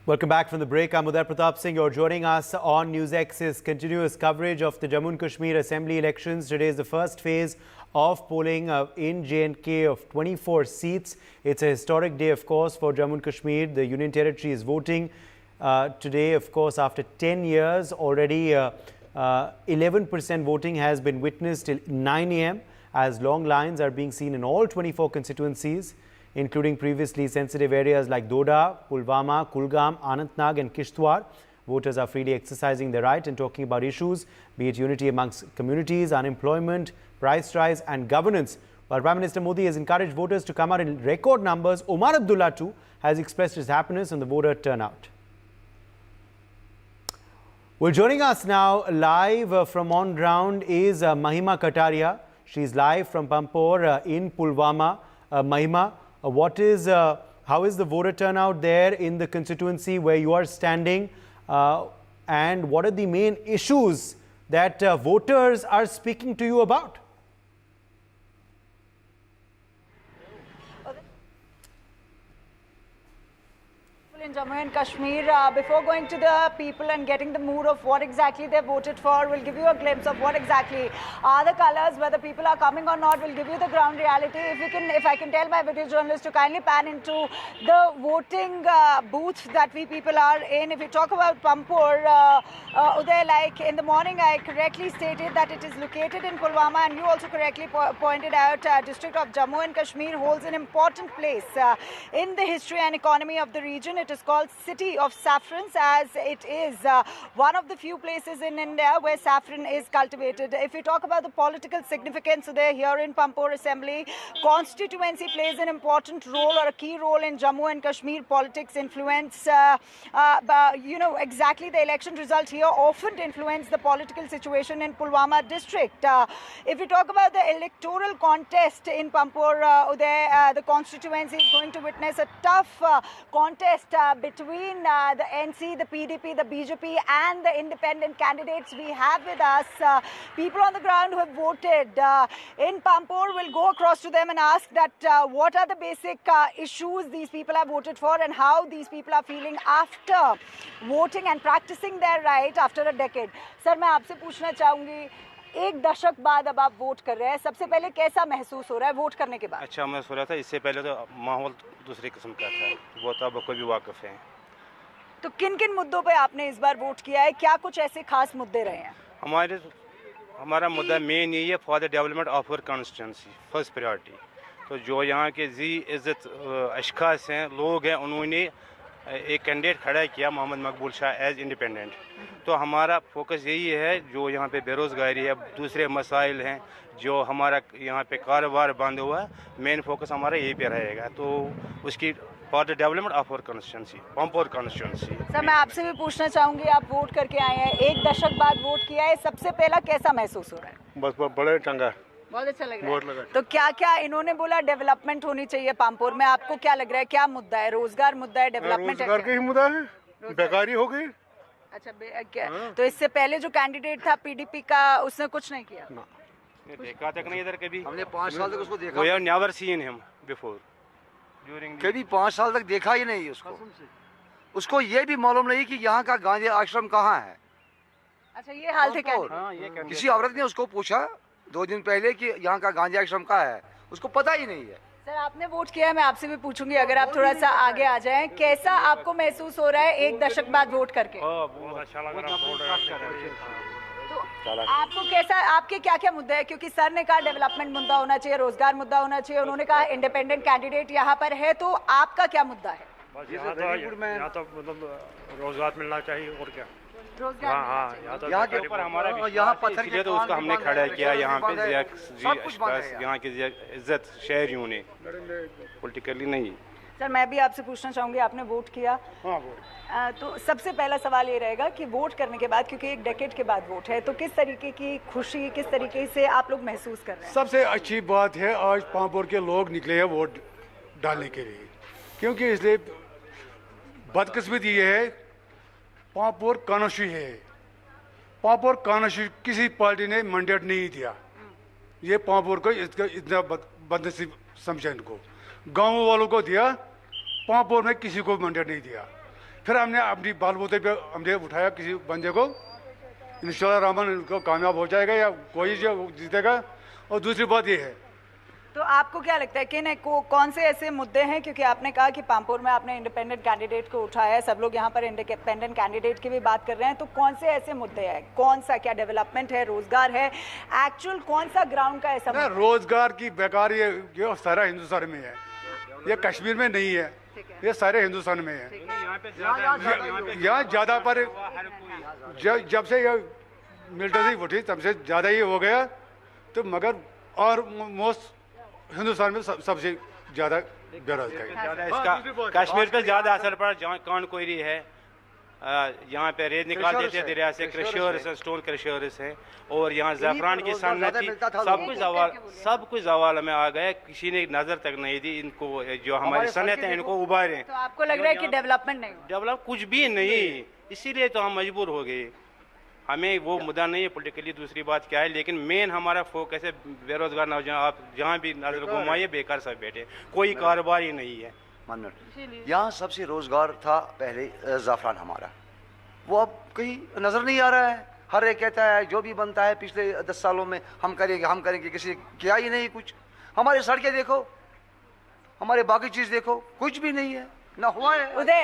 Welcome back from the break. I'm Uday Pratap Singh. You're joining us on NewsX's continuous coverage of the Jammu Kashmir Assembly elections. Today is the first phase of polling in J&K of 24 seats. It's a historic day, of course, for Jammu Kashmir. The Union Territory is voting today, of course, after 10 years. Already 11% voting has been witnessed till 9 a.m. as long lines are being seen in all 24 constituencies, including previously sensitive areas like Doda, Pulwama, Kulgam, Anantnag and Kishtwar. Voters are freely exercising their right and talking about issues, be it unity amongst communities, unemployment, price rise and governance. While Prime Minister Modi has encouraged voters to come out in record numbers, Omar Abdullah too has expressed his happiness on the voter turnout. Well, joining us now live from on ground is Mahima Kataria. She's live from Pampore in Pulwama. Mahima, how is the voter turnout there in the constituency where you are standing, and what are the main issues that voters are speaking to you about? In Jammu and Kashmir, before going to the people and getting the mood of what exactly they voted for, we'll give you a glimpse of what exactly are the colours, whether people are coming or not. We'll give you the ground reality. If I can tell my video journalists to kindly pan into the voting booth that we people are in. If we talk about Pampore, Uday, like in the morning I correctly stated that it is located in Pulwama, and you also correctly pointed out district of Jammu and Kashmir holds an important place in the history and economy of the region. It is called City of Saffrons, as it is one of the few places in India where saffron is cultivated. If we talk about the political significance, so they're here in Pampore Assembly, constituency plays an important role or a key role in Jammu and Kashmir politics. Influence, exactly the election result here often influence the political situation in Pulwama district. If we talk about the electoral contest in Pampore, the constituency is going to witness a tough contest between the NC, the PDP, the BJP and the independent candidates we have with us. People on the ground who have voted in Pampore, will go across to them and ask that what are the basic issues these people have voted for and how these people are feeling after voting and practicing their right after a decade. Sir, मैं आपसे पूछना चाहूँगी, एक दशक बाद अब आप vote कर रहे हैं, सबसे पहले कैसा महसूस हो रहा है वोट करने के बाद? अच्छा महसूस हो रहा था। इससे पहले तो माहौल दूसरे किस्म का था, वो तो अब कोई भी वाकिफ है। तो किन किन मुद्दों पे आपने इस बार वोट किया है? क्या कुछ ऐसे खास मुद्दे रहे हैं? हमारा मुद्दा मेन यही है, for the development of our constituency, first priority. तो जो यहाँ के जी इज्जत अशखास हैं, लोग हैं, उन्होंने एक कैंडिडेट खड़ा किया मोहम्मद मकबूल शाह एज इंडिपेंडेंट। तो हमारा फोकस यही है, जो यहाँ पे बेरोज़गारी है, दूसरे मसाइल हैं, जो हमारा यहाँ पे कारोबार बंद हुआ है, मेन फोकस हमारा यही पे रहेगा। तो उसकी for the development of our constituency, Pampore constituency. Sir, मैं आपसे भी पूछना चाहूँगी, आप वोट करके आए हैं, एक दशक बाद वोट किया है, सबसे पहला कैसा महसूस हो रहा है? बस बड़े चंगा, बहुत अच्छा लग रहा है। तो क्या क्या इन्होंने बोला डेवलपमेंट होनी चाहिए पाम्पोर में, आपको क्या लग रहा है, क्या मुद्दा है? रोजगार मुद्दा है, डेवलपमेंट है? रोजगार का ही मुद्दा है, बेकारी हो गई। अच्छा, क्या तो इससे पहले जो कैंडिडेट था पीडीपी का, उसने कुछ नहीं किया? देखा तक नहीं इधर कभी, हमने 5 साल तक उसको देखा। We have never seen him before, कभी 5 साल तक देखा ही नहीं उसको। उसको ये भी मालूम नहीं कि यहाँ का गांधी आश्रम कहाँ है। अच्छा, ये हाल थे क्या? किसी औरत ने उसको पूछा 2 दिन पहले कि यहाँ का गांधी आश्रम कहाँ है, उसको पता ही नहीं है। सर, आपने वोट किया है, मैं आपसे भी पूछूंगी, अगर आप थोड़ा सा आगे आ जाएं, कैसा आपको महसूस हो रहा है एक दशक बाद वोट करके? बहुत अच्छा लग रहा है। तो आपको कैसा, आपके क्या क्या मुद्दे हैं? क्योंकि सर ने कहा डेवलपमेंट मुद्दा होना चाहिए, रोजगार मुद्दा होना चाहिए, उन्होंने कहा इंडिपेंडेंट कैंडिडेट यहाँ पर है, तो आपका क्या मुद्दा है? यहाँ तो मतलब रोजगार मिलना चाहिए, और क्या यहाँ के ऊपर हमारा यहाँ पत्थर के, तो उसको हमने खड़ा किया यहाँ पे, यहाँ की इज्जत शहरियों ने, पॉलिटिकली नहीं। सर, मैं भी आपसे पूछना चाहूँगी, आपने वोट किया? हाँ, वोट। तो सबसे पहला सवाल ये रहेगा कि वोट करने के बाद, क्योंकि एक डेकेड के बाद वोट है, तो किस तरीके की खुशी, किस तरीके से आप लोग महसूस कर रहे हैं? सबसे अच्छी बात है, आज पाम्पोर के लोग निकले हैं वोट डालने के लिए, क्योंकि इसलिए बदकिस्मती ये है, पाम्पोर कानूशी है, पाम्पोर कानूशी किसी पार्टी ने मैंडेट नहीं दिया। ये पाम्पोर को इतना बदनसीब समझा, इनको गाँव वालों को दिया, पाम्पोर में किसी को मैंडेट नहीं दिया। फिर हमने अपनी बाल बूते पे हमने उठाया किसी बंदे को, इंशाल्लाह रहमान इनको कामयाब हो जाएगा या कोई जो जीतेगा। और दूसरी बात ये है, तो आपको क्या लगता है कि कौन से ऐसे मुद्दे हैं, क्योंकि आपने कहा कि पामपुर में आपने इंडिपेंडेंट कैंडिडेट को उठाया है, सब लोग यहाँ पर इंडिपेंडेंट कैंडिडेट की भी बात कर रहे हैं, तो कौन से ऐसे मुद्दे हैं, कौन सा, क्या डेवलपमेंट है, रोजगार है, एक्चुअल कौन सा ग्राउंड का ऐसा? रोजगार की बेकार ये सारा हिंदुस्तान में है, ये कश्मीर में नहीं है, ये सारे हिंदुस्तान में है। यहाँ ज्यादा पर जब से ये मिलिट्री उठी तब से ज्यादा ही हो गया, तो मगर और मोस्ट हिंदुस्तान में सबसे ज्यादा बेरोजगारी, इसका कश्मीर पे ज्यादा असर पड़ा। जहाँ कौन कोयरी है, यहाँ पे रेत निकाल देते हैं दरिया से, क्रशर्स स्टोन क्रशर्स है, और यहाँ ज़ैफ़रान की सन्नत थी, सब कुछ जवाल में आ गए, किसी ने नजर तक नहीं दी इनको, जो हमारी सन्नत है इनको उबारे। तो आपको लग रहा है कि डेवलपमेंट नहीं, डेवलप कुछ भी नहीं, इसीलिए तो हम मजबूर हो गए। हमें वो मुद्दा नहीं है पॉलिटिकली, दूसरी बात क्या है, लेकिन मेन हमारा फोकस है बेरोजगार नौजवान। आप जहाँ भी नजर घुमाइए बेकार सब बैठे, कोई कारोबार ही नहीं है। यहाँ सबसे रोजगार था पहले ज़ाफ़रान हमारा, वो अब कहीं नजर नहीं आ रहा है। हर एक कहता है जो भी बनता है पिछले 10 सालों में हम करेंगे, किसी किया ही नहीं कुछ। हमारे सड़कें देखो, हमारे बाकी चीज देखो, कुछ भी नहीं है, ना हुआ है। Uday,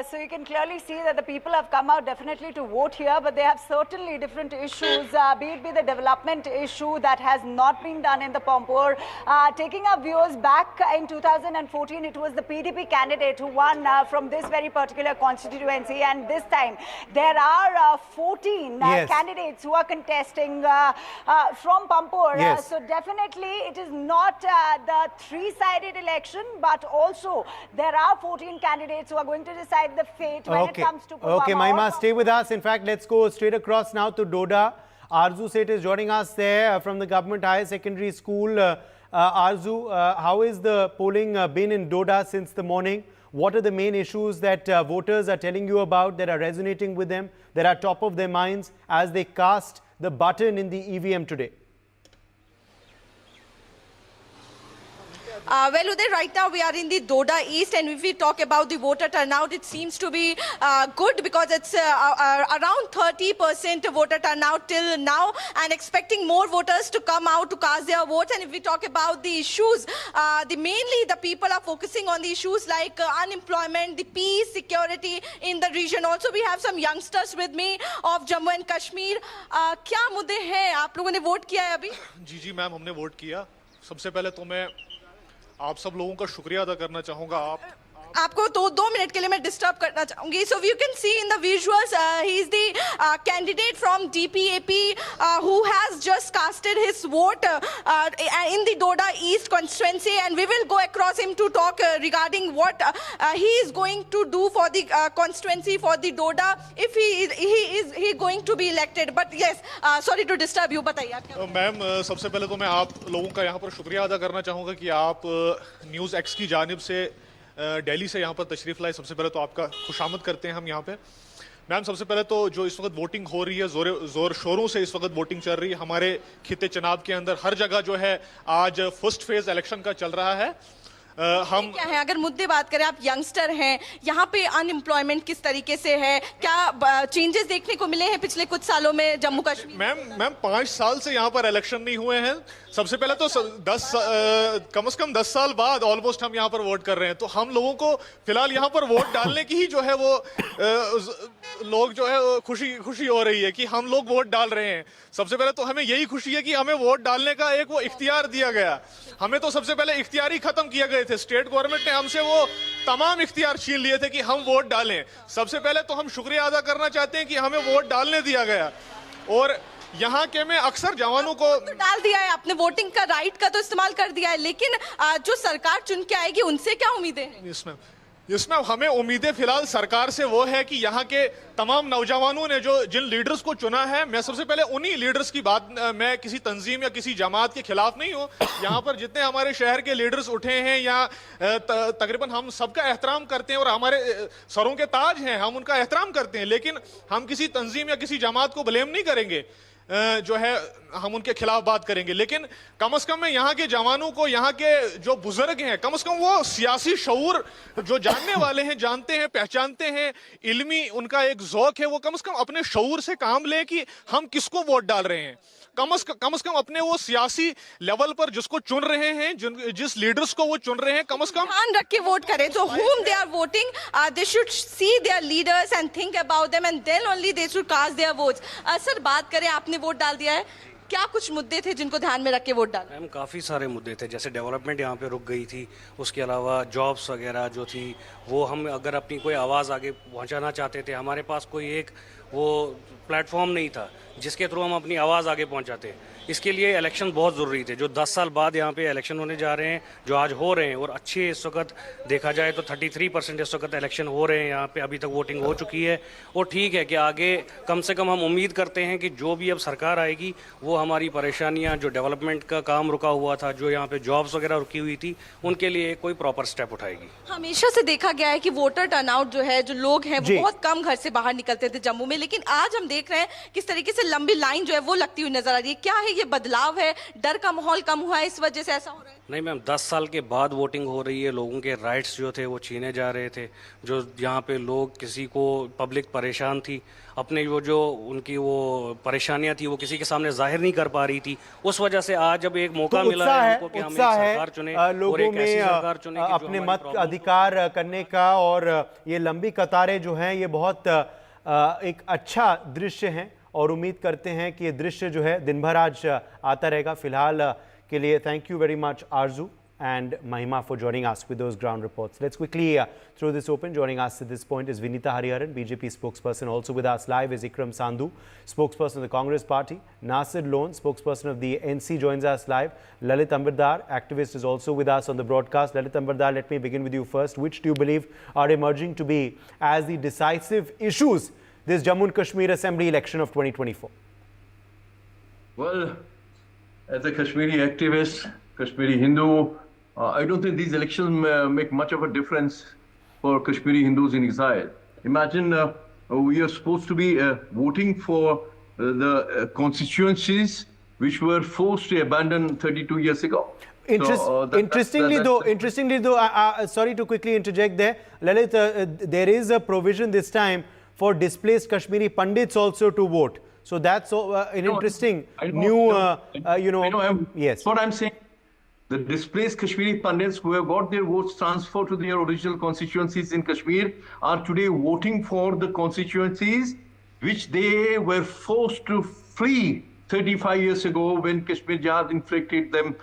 so you can clearly see that the people have come out definitely to vote here, but they have certainly different issues, be it the development issue that has not been done in the Pampur. Taking our viewers back in 2014, it was the PDP candidate who won from this very particular constituency, and this time there are 14 candidates who are contesting from Pampur. So definitely it is not the three-sided election, but also there are 14 candidates who are going to decide the fate when it comes to Pulwama. Okay, Mahima, stay with us. In fact, let's go straight across now to Doda. Arzu Seth is joining us there from the Government Higher Secondary School. Arzu, how is the polling been in Doda since the morning? What are the main issues that voters are telling you about, that are resonating with them, that are top of their minds as they cast the button in the EVM today? Well, Uday, right now we are in the Doda East, and if we talk about the voter turnout, it seems to be good, because it's around 30% voter turnout till now, and expecting more voters to come out to cast their votes. And if we talk about the issues, mainly the people are focusing on the issues like unemployment, the peace, security in the region. Also, we have some youngsters with me of Jammu and Kashmir. क्या मुद्दे हैं? आप लोगों ने vote किया है अभी? जी ma'am, हमने वोट किया। सबसे पहले तो मैं आप सब लोगों का शुक्रिया अदा करना चाहूंगा। आपको तो 2 मिनट के लिए मैं डिस्टर्ब करना चाहूंगी। So you can see in the visuals, he is the candidate from DPAP who has just casted his vote in the Doda East constituency, and we will go across him to talk regarding what he is going to do for the constituency, for the Doda, if he is going to be elected. But yes, sorry to disturb you. बताइए आप क्या? Ma'am, सबसे पहले तो मैं आप लोगों का यहाँ पर शुक्रिया अदा करना चाहूंगा कि आप न्यूज़ एक्स की जानिब से दिल्ली से यहाँ पर तशरीफ लाए। सबसे पहले तो आपका खुशामद करते हैं हम यहाँ पे। मैम, सबसे पहले तो जो इस वक्त वोटिंग हो रही है, जोर शोरों से इस वक्त वोटिंग चल रही है हमारे खिते चनाब के अंदर। हर जगह जो है आज फर्स्ट फेज इलेक्शन का चल रहा है। हम क्या है, अगर मुद्दे बात करें, आप यंगस्टर हैं, यहाँ पे अनएम्प्लॉयमेंट किस तरीके से है, क्या चेंजेस देखने को मिले हैं पिछले कुछ सालों में जम्मू कश्मीर? मैम 5 साल से यहाँ पर इलेक्शन नहीं हुए हैं। सबसे पहले तो कम से कम 10 साल बाद ऑलमोस्ट हम यहाँ पर वोट कर रहे हैं। तो हम लोगों को फिलहाल यहाँ पर वोट डालने की ही जो है वो लोग जो है खुशी हो रही है कि हम लोग वोट डाल रहे हैं। सबसे पहले तो हमें यही खुशी है कि हमें वोट डालने का एक वो इख्तियार दिया गया। हमें तो सबसे पहले इख्तियार ही खत्म किया गए थे। स्टेट गवर्नमेंट ने हमसे वो तमाम इख्तियार छीन लिए थे कि हम वोट डालें। सबसे पहले तो हम शुक्रिया अदा करना चाहते हैं कि हमें वोट डालने दिया गया। और यहाँ के मैं अक्सर जवानों को तो डाल दिया है, आपने वोटिंग का राइट का तो इस्तेमाल कर दिया है, लेकिन जो सरकार चुन के आएगी उनसे क्या उम्मीदें हैं? इसमें हमें उम्मीदें फिलहाल सरकार से वो है कि यहाँ के तमाम नौजवानों ने जिन लीडर्स को चुना है, मैं सबसे पहले उन्हीं लीडर्स की बात, मैं किसी तंजीम या किसी जमात के खिलाफ नहीं हूँ। यहाँ पर जितने हमारे शहर के लीडर्स उठे हैं या तकरीबन हम सबका एहतराम करते हैं और हमारे सरों के ताज हैं, हम उनका एहतराम करते हैं, लेकिन हम किसी तंजीम या किसी जमात को ब्लेम नहीं करेंगे। जो है हम उनके खिलाफ बात करेंगे, लेकिन कम से कम मैं यहाँ के जवानों को, यहाँ के जो बुजुर्ग हैं, कम से कम वो सियासी शऊर जो जानने वाले हैं, जानते हैं, पहचानते हैं, इल्मी उनका एक ज़ौक है, वो कम से कम अपने शऊर से काम ले कि हम किसको वोट डाल रहे हैं। कम से कम अपने वो सियासी लेवल पर जिसको चुन रहे हैं, जिस लीडर्स को वो चुन रहे हैं, कम से कम ध्यान रख के वोट करें। तो whom they are voting, they should see their leaders and think about them and then only they should cast their votes. Sir बात करें, आपने वोट डाल दिया है, क्या कुछ मुद्दे थे जिनको ध्यान में रख के वोट डाला? मैम काफ़ी सारे मुद्दे थे, जैसे डेवलपमेंट यहाँ पे रुक गई थी, उसके अलावा जॉब्स वगैरह जो थी वो हम अगर अपनी कोई आवाज़ आगे पहुँचाना चाहते थे, हमारे पास कोई एक वो प्लेटफॉर्म नहीं था जिसके थ्रू हम अपनी आवाज़ आगे पहुँचाते। इसके लिए इलेक्शन बहुत ज़रूरी थे। जो 10 साल बाद यहाँ पे इलेक्शन होने जा रहे हैं, जो आज हो रहे हैं, और अच्छे इस वक्त देखा जाए तो 33% इस वक्त इलेक्शन हो रहे हैं यहाँ पे, अभी तक वोटिंग हो चुकी है। और ठीक है कि आगे कम से कम हम उम्मीद करते हैं कि जो भी अब सरकार आएगी वो हमारी परेशानियाँ, जो डेवलपमेंट का काम रुका हुआ था, जो यहाँ पे जॉब्स वगैरह रुकी हुई थी, उनके लिए कोई प्रॉपर स्टेप उठाएगी। हमेशा से देखा गया है कि वोटर टर्नआउट जो है, जो लोग हैं वो बहुत कम घर से बाहर निकलते थे जम्मू में, लेकिन आज हम देख रहे हैं किस तरीके से लंबी लाइन जो है वो लगती हुई नजर आ रही है। क्या है ये बदलाव है? डर का माहौल कम हुआ है, इस वजह से ऐसा हो रहा है? नहीं मैम, 10 साल के बाद वोटिंग हो रही है, लोगों के राइट्स जो थे वो छीने जा रहे थे। जो यहाँ पे लोग, किसी को पब्लिक परेशान थी, अपने वो जो उनकी वो परेशानियां थी वो किसी के सामने जाहिर नहीं कर पा रही थी, उस वजह से आज जब एक मौका मिला है हमको कि हम एक सरकार चुने और एक ऐसी सरकार चुने कि अपने मत अधिकार करने का, और ये लंबी कतारें जो हैं ये बहुत एक अच्छा दृश्य है, और उम्मीद करते हैं कि ये दृश्य जो है दिन भर आज आता रहेगा। फिलहाल के लिए thank you very much Aarzoo and Mahima for joining us with those ground reports. Let's quickly throw this open. Joining us at this point is Vinita Hariharan, BJP spokesperson. Also with us live is Ikram Sandhu, spokesperson of the Congress Party. Nasir Lone, spokesperson of the NC, joins us live. Lalit Ambardar, activist, is also with us on the broadcast. Lalit Ambardar, let me begin with you first. Which do you believe are emerging to be as the decisive issues this Jammu and Kashmir Assembly election of 2024? Well, as a Kashmiri activist, Kashmiri Hindu, I don't think these elections make much of a difference for Kashmiri Hindus in exile. Imagine we are supposed to be voting for the constituencies which were forced to abandon 32 years ago. Interestingly though, sorry to quickly interject there, Lalit, there is a provision this time for displaced Kashmiri Pandits also to vote. So that's an interesting new, yes. What I'm saying. The displaced Kashmiri Pandits who have got their votes transferred to their original constituencies in Kashmir are today voting for the constituencies which they were forced to flee 35 years ago when Kashmir Jihad inflicted them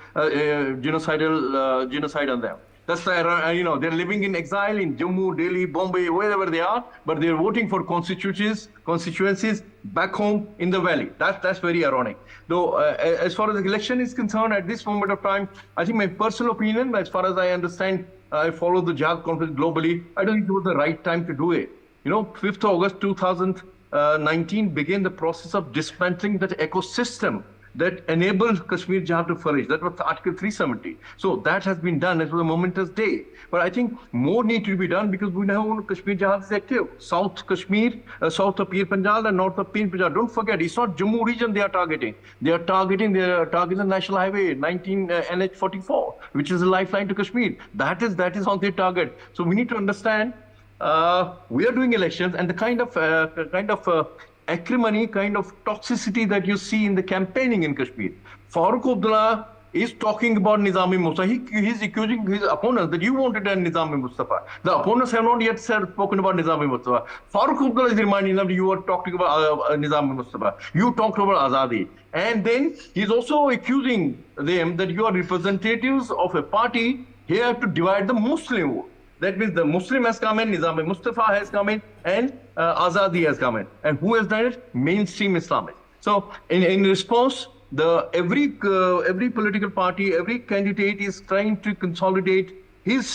genocide on them. That's they're living in exile in Jammu, Delhi, Bombay, wherever they are, but they're voting for constituencies back home in the valley. That's very ironic. Though, as far as the election is concerned, at this moment of time, I think my personal opinion, as far as I understand, I follow the jihad conflict globally, I don't think it was the right time to do it. 5th August 2019 began the process of dismantling that ecosystem that enabled Kashmir Jihad to flourish. That was Article 370. So that has been done. It was a momentous day. But I think more need to be done because we know Kashmir Jihad is active. South Kashmir, south of Pir Panjal and north of Pir Panjal. Don't forget, it's not Jammu region they are targeting. They are targeting the National Highway 19 NH44, which is a lifeline to Kashmir. That is on their target. So we need to understand we are doing elections, and the kind of acrimony, kind of toxicity that you see in the campaigning in Kashmir. Farooq Abdullah is talking about Nizami Mustafa. He's accusing his opponents that you wanted a Nizami Mustafa. The opponents have not yet spoken about Nizami Mustafa. Farooq Abdullah is reminding them that you are talking about Nizami Mustafa. You talked about Azadi. And then he's also accusing them that you are representatives of a party here to divide the Muslim vote. That means the Muslim has come in, Nizami Mustafa has come in, and Azadi has come in. And who has done it? Mainstream Islamic. So in response, every political party, every candidate is trying to consolidate his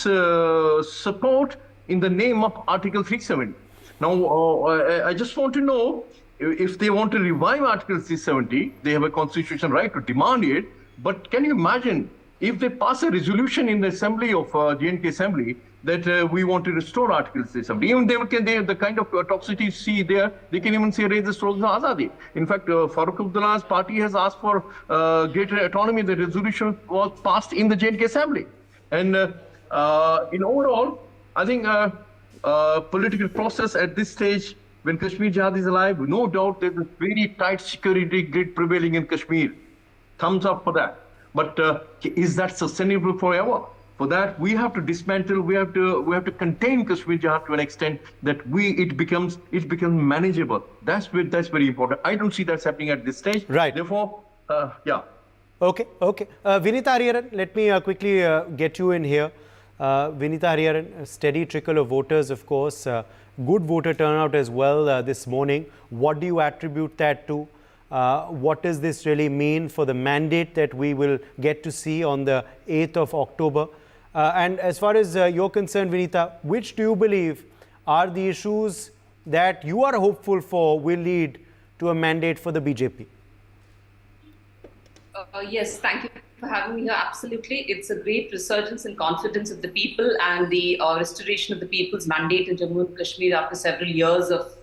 support in the name of Article 370. Now, I just want to know if they want to revive Article 370, they have a constitutional right to demand it. But can you imagine if they pass a resolution in the assembly of J&K assembly that we want to restore Article 370, even the kind of toxicity you see there, they can even say raise the Stones of Azadi. In fact, Farooq Abdullah's party has asked for greater autonomy. The resolution was passed in the J&K assembly. And in overall, I think political process at this stage, when Kashmir Jihad is alive, no doubt there's a very tight security grid prevailing in Kashmir. Thumbs up for that. But is that sustainable forever? For that, we have to dismantle. We have to contain Kashmir Jihad to an extent that it becomes manageable. That's very important. I don't see that's happening at this stage. Right. Therefore, yeah. Okay. Vinita Hariharan, let me quickly get you in here. Vinita Hariharan, a steady trickle of voters, of course. Good voter turnout as well this morning. What do you attribute that to? What does this really mean for the mandate that we will get to see on the 8th of October? And as far as you're concerned, Vinita, which do you believe are the issues that you are hopeful for will lead to a mandate for the BJP? Yes, thank you for having me here. Absolutely. It's a great resurgence in confidence of the people and the restoration of the people's mandate in Jammu and Kashmir after several years of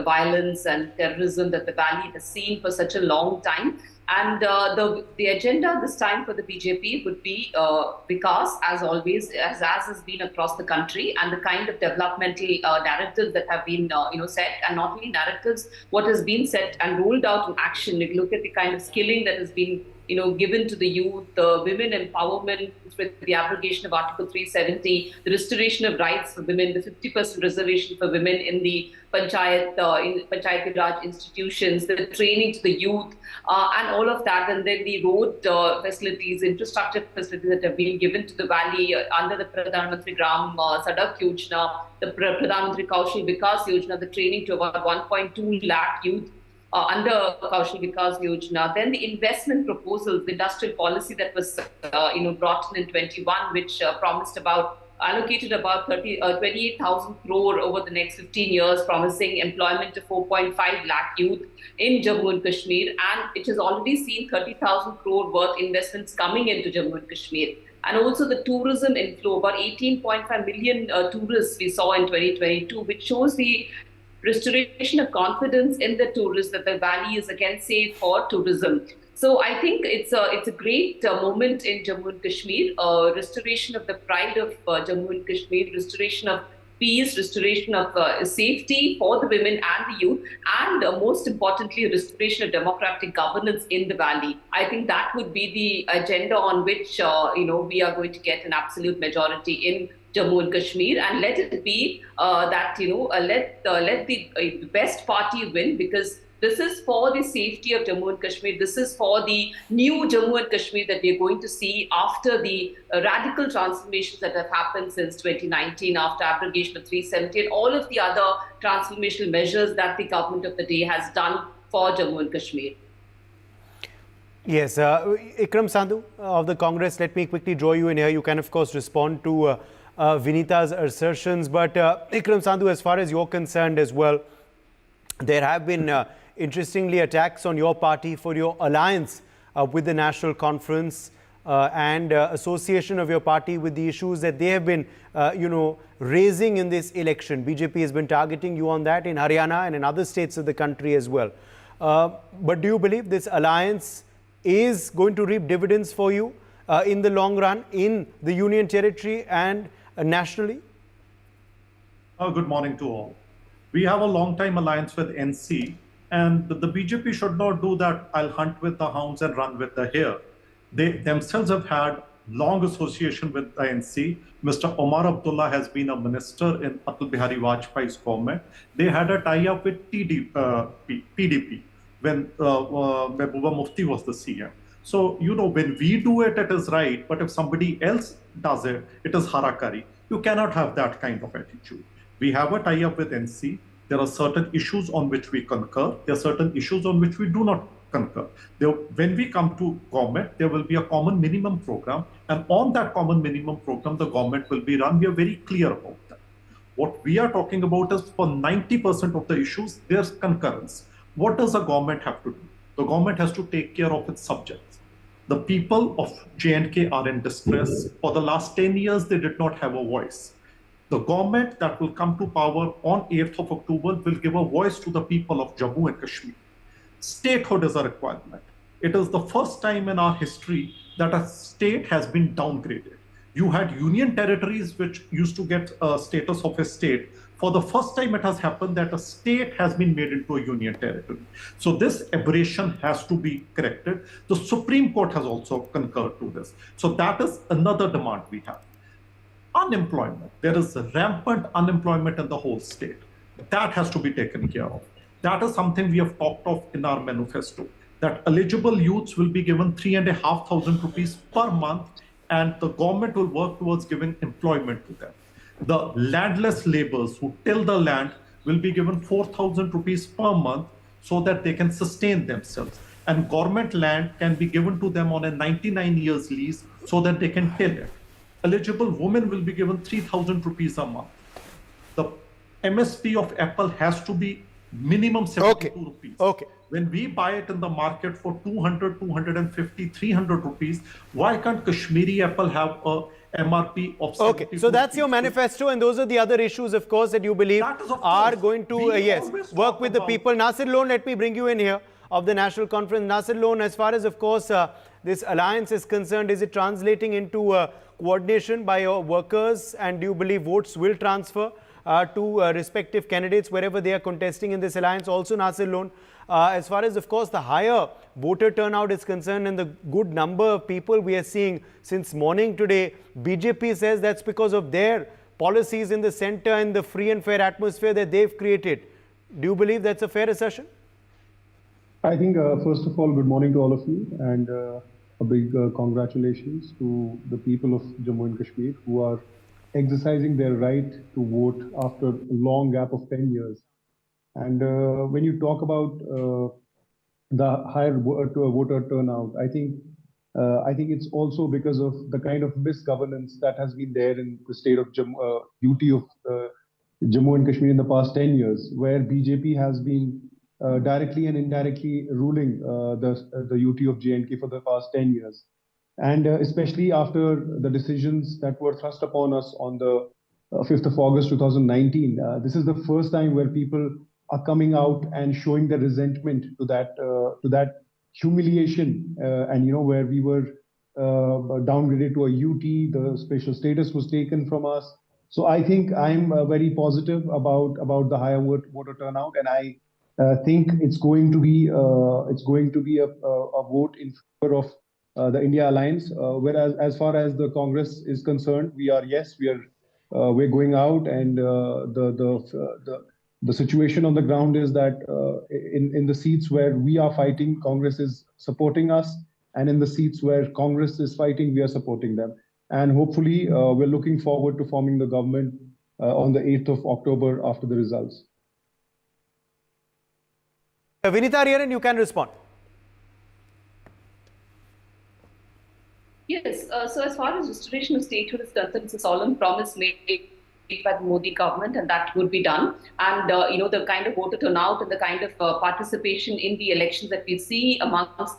violence and terrorism that the valley has seen for such a long time. And the agenda this time for the BJP would be Vikas, as always, as has been across the country, and the kind of developmental narratives that have been set, and not only narratives, what has been set and rolled out in action. If you look at the kind of skilling that has been given to the youth, the women empowerment with the abrogation of Article 370, the restoration of rights for women, the 50% reservation for women in the Panchayat Raj institutions, the training to the youth, and all of that, and then the road facilities, infrastructure facilities that have been given to the valley under the Pradhan Mantri Gram Sadak Yojana, the Pradhan Mantri Kaushal Vikas Yojana, the training to about 1.2 lakh youth under Kaushal Vikas Yojana. Then the investment proposals, the industrial policy that was brought in 21, which allocated about 28,000 crore over the next 15 years, promising employment to 4.5 lakh youth in Jammu and Kashmir. And it has already seen 30,000 crore worth investments coming into Jammu and Kashmir. And also the tourism inflow, about 18.5 million tourists we saw in 2022, which shows the restoration of confidence in the tourists that the valley is again safe for tourism. So I think it's a great moment in Jammu and Kashmir, restoration of the pride of Jammu and Kashmir, restoration of peace, restoration of safety for the women and the youth, and most importantly, restoration of democratic governance in the valley. I think that would be the agenda on which we are going to get an absolute majority in Jammu and Kashmir, and let it be that let the best party win, because this is for the safety of Jammu and Kashmir. This is for the new Jammu and Kashmir that we are going to see after the radical transformations that have happened since 2019, after abrogation of 370, and all of the other transformational measures that the government of the day has done for Jammu and Kashmir. Yes, Ikram Sandhu of the Congress, let me quickly draw you in here. You can, of course, respond to Vinita's assertions. But Ikram Sandhu, as far as you're concerned as well, there have been interestingly attacks on your party for your alliance with the National Conference and association of your party with the issues that they have been, raising in this election. BJP has been targeting you on that in Haryana and in other states of the country as well. But do you believe this alliance is going to reap dividends for you in the long run in the Union Territory and nationally? Good morning to all. We have a long-time alliance with NC, and the BJP should not do that. I'll hunt with the hounds and run with the hare. They themselves have had long association with the NC. Mr. Omar Abdullah has been a minister in Atal Bihari Vajpayee's government. They had a tie-up with PDP when Mehbooba Mufti was the CM. So, when we do it, it is right. But if somebody else does it, it is harakari. You cannot have that kind of attitude. We have a tie-up with NC. There are certain issues on which we concur. There are certain issues on which we do not concur. When we come to government, there will be a common minimum program. And on that common minimum program, the government will be run. We are very clear about that. What we are talking about is for 90% of the issues, there's concurrence. What does the government have to do? The government has to take care of its subjects. The people of J&K are in distress. For the last 10 years, they did not have a voice. The government that will come to power on 8th of October will give a voice to the people of Jammu and Kashmir. Statehood is a requirement. It is the first time in our history that a state has been downgraded. You had union territories which used to get a status of a state. For the first time, it has happened that a state has been made into a union territory. So this aberration has to be corrected. The Supreme Court has also concurred to this. So that is another demand we have. Unemployment. There is rampant unemployment in the whole state. That has to be taken care of. That is something we have talked of in our manifesto, that eligible youths will be given 3,500 rupees per month, and the government will work towards giving employment to them. The landless laborers who till the land will be given 4,000 rupees per month so that they can sustain themselves. And government land can be given to them on a 99 years lease so that they can till it. Eligible women will be given 3,000 rupees a month. The MSP of Apple has to be minimum 72 rupees. Okay. When we buy it in the market for 200, 250, 300 rupees, why can't Kashmiri Apple have a MRP of 72 Okay, so that's your manifesto, and those are the other issues, of course, that you believe are going to, work with the people. Nasir Lone, let me bring you in here of the National Conference. Nasir Lone, as far as, of course, this alliance is concerned, is it translating into coordination by your workers, and do you believe votes will transfer to respective candidates wherever they are contesting in this alliance? Also, Nasir Lone, as far as, of course, the higher voter turnout is concerned and the good number of people we are seeing since morning today, BJP says that's because of their policies in the center and the free and fair atmosphere that they've created. Do you believe that's a fair assertion? I think, first of all, good morning to all of you, and a big congratulations to the people of Jammu and Kashmir who are exercising their right to vote after a long gap of 10 years. And when you talk about the higher voter turnout, I think it's also because of the kind of misgovernance that has been there in the state of UT of Jammu and Kashmir in the past 10 years, where BJP has been directly and indirectly ruling the UT of J&K for the past 10 years. And especially after the decisions that were thrust upon us on the 5th of August 2019, this is the first time where people are coming out and showing their resentment to that humiliation, and where we were downgraded to a UT, the special status was taken from us. So I think I'm very positive about the higher voter turnout, and I think it's going to be a vote in favor of the India Alliance. Whereas as far as the Congress is concerned, we're going out, and the situation on the ground is that in the seats where we are fighting, Congress is supporting us, and in the seats where Congress is fighting, we are supporting them. And hopefully, we're looking forward to forming the government on the 8th of October after the results. Vinita Riyaran, you can respond. Yes, so as far as restoration of statehood is concerned, it's a solemn promise made by the Modi government, and that would be done. And the kind of voter turnout and the kind of participation in the elections that we see amongst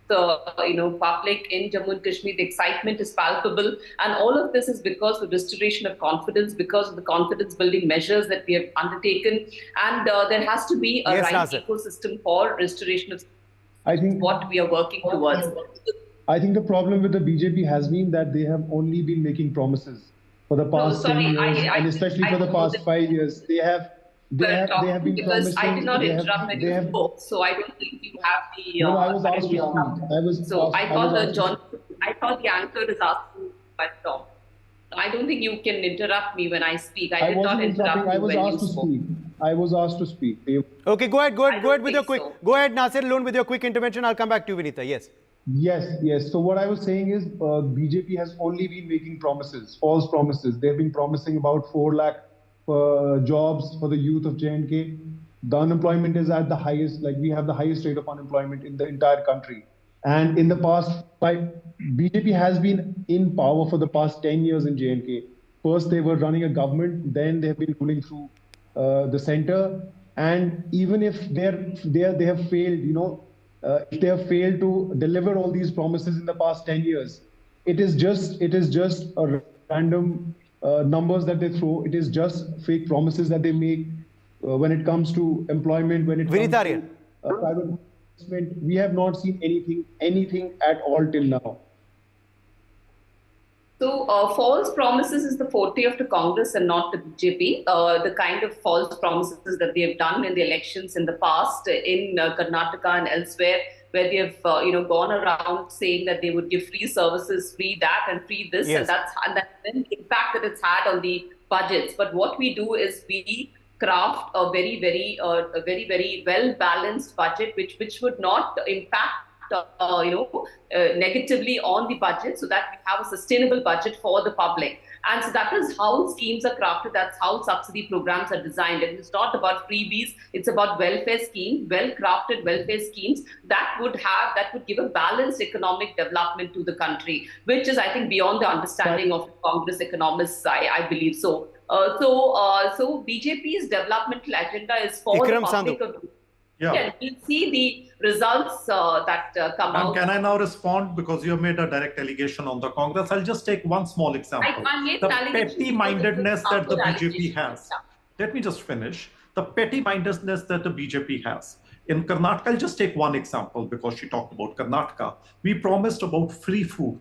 the public in Jammu and Kashmir, the excitement is palpable, and all of this is because of the restoration of confidence, because of the confidence building measures that we have undertaken, and there has to be a ecosystem for restoration of what we are working towards. I think the problem with the BJP has been that they have only been making promises for the past 10 years, and especially for the past 5 years. They have been because promising. I did not interrupt when you spoke, so I don't think you have the. No, I was asked to speak. I thought the anchor is asking my Tom. I don't think you can interrupt me when I speak. I did not interrupt you when you spoke. I was asked to speak. Okay, go ahead with your quick. Go ahead, Nasir Lone, with your quick intervention. I'll come back to you, Vinita. Yes. Yes. So what I was saying is BJP has only been making promises, false promises. They've been promising about 4 lakh jobs for the youth of J&K. The unemployment is at the highest, we have the highest rate of unemployment in the entire country. And in the past, BJP has been in power for the past 10 years in J&K. First, they were running a government, then they have been ruling through the center. And even if they have failed, if they have failed to deliver all these promises in the past 10 years. It is just a random numbers that they throw. It is just fake promises that they make when it comes to employment, when it comes to private investment. We have not seen anything at all till now. So false promises is the forte of the Congress and not the BJP. The kind of false promises that they have done in the elections in the past in Karnataka and elsewhere, where they have gone around saying that they would give free services, free that and free this, and that's the impact that it's had on the budgets. But what we do is we craft a very well balanced budget, which would not impact negatively on the budget, so that we have a sustainable budget for the public. And so that is how schemes are crafted. That's how subsidy programs are designed. And it's not about freebies. It's about welfare schemes, well-crafted welfare schemes that would give a balanced economic development to the country, which is, I think, beyond the understanding of Congress economists. I believe so. So BJP's developmental agenda is for the public of. Yeah, we'll see the results that come out. Can I now respond, because you have made a direct allegation on the Congress? I'll just take one small example. The petty-mindedness that the BJP has. Let me just finish. The petty-mindedness that the BJP has. In Karnataka, I'll just take one example because she talked about Karnataka. We promised about free food.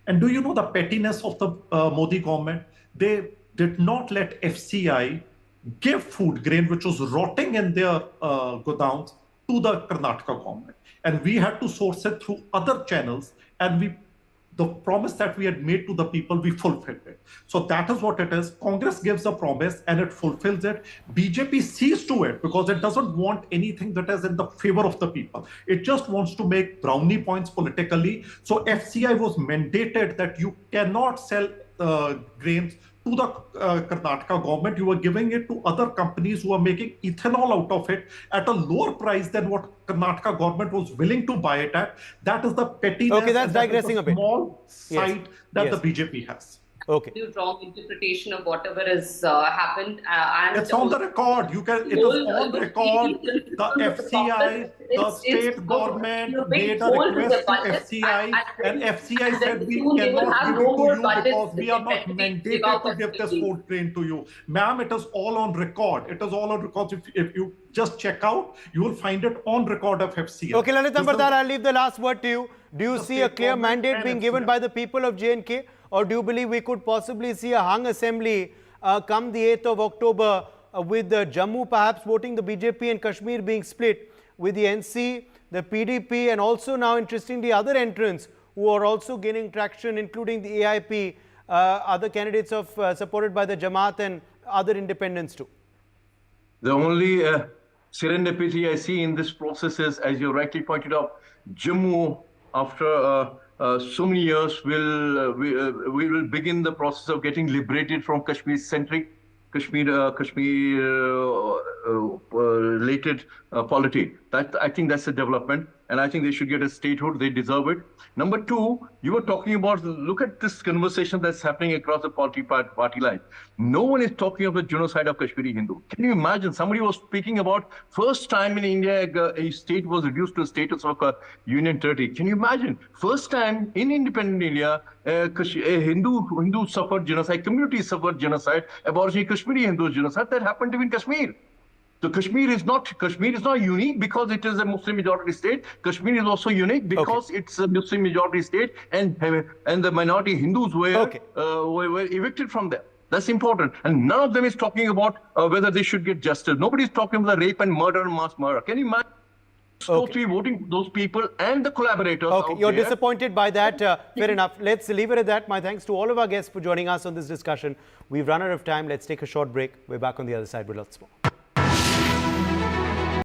And do you know the pettiness of the Modi government? They did not let FCI give food grain, which was rotting in their godowns, to the Karnataka government. And we had to source it through other channels. And the promise that we had made to the people, we fulfilled it. So that is what it is. Congress gives a promise and it fulfills it. BJP sees to it because it doesn't want anything that is in the favor of the people. It just wants to make brownie points politically. So FCI was mandated that you cannot sell grains to the Karnataka government. You were giving it to other companies who are making ethanol out of it at a lower price than what Karnataka government was willing to buy it at. That is the pettiness. Okay, that's digressing a bit. Small side that the BJP has. Okay. Wrong interpretation of whatever has happened. And it's on the record. It is on record. The FCI, the state government made a request to FCI, and FCI said we cannot give it to you because we are not mandated to give this food grain to you. Ma'am, it is all on record. It is all on record. If you just check out, you will find it on record of FCI. Okay, Lalit Ambardar, I'll leave the last word to you. Do you see a clear mandate being given by the people of J&K? Or do you believe we could possibly see a hung assembly come the 8th of October with Jammu perhaps voting the BJP and Kashmir being split, with the NC, the PDP, and also now interestingly other entrants who are also gaining traction, including the AIP, other candidates supported by the Jamaat and other independents too? The only serendipity I see in this process is, as you rightly pointed out, Jammu, after so many years, we will begin the process of getting liberated from Kashmir-centric, Kashmir-related polity. I think that's a development, and I think they should get a statehood. They deserve it. Number two, you were talking about, look at this conversation that's happening across the party line. No one is talking about the genocide of Kashmiri Hindu. Can you imagine? Somebody was speaking about first time in India a state was reduced to a status of a union territory. Can you imagine? First time in independent India, a Hindu suffered genocide, community suffered genocide, aborigine Kashmiri Hindus genocide that happened in Kashmir. So Kashmir is not unique because it is a Muslim majority state. Kashmir is also unique because it's a Muslim majority state, and the minority Hindus were evicted from there. That's important. And none of them is talking about whether they should get justice. Nobody's talking about the rape and murder and mass murder. Can you imagine? Supposed to be voting those people and the collaborators. Okay, you're disappointed by that. Fair enough. Let's leave it at that. My thanks to all of our guests for joining us on this discussion. We've run out of time. Let's take a short break. We're back on the other side with lots more.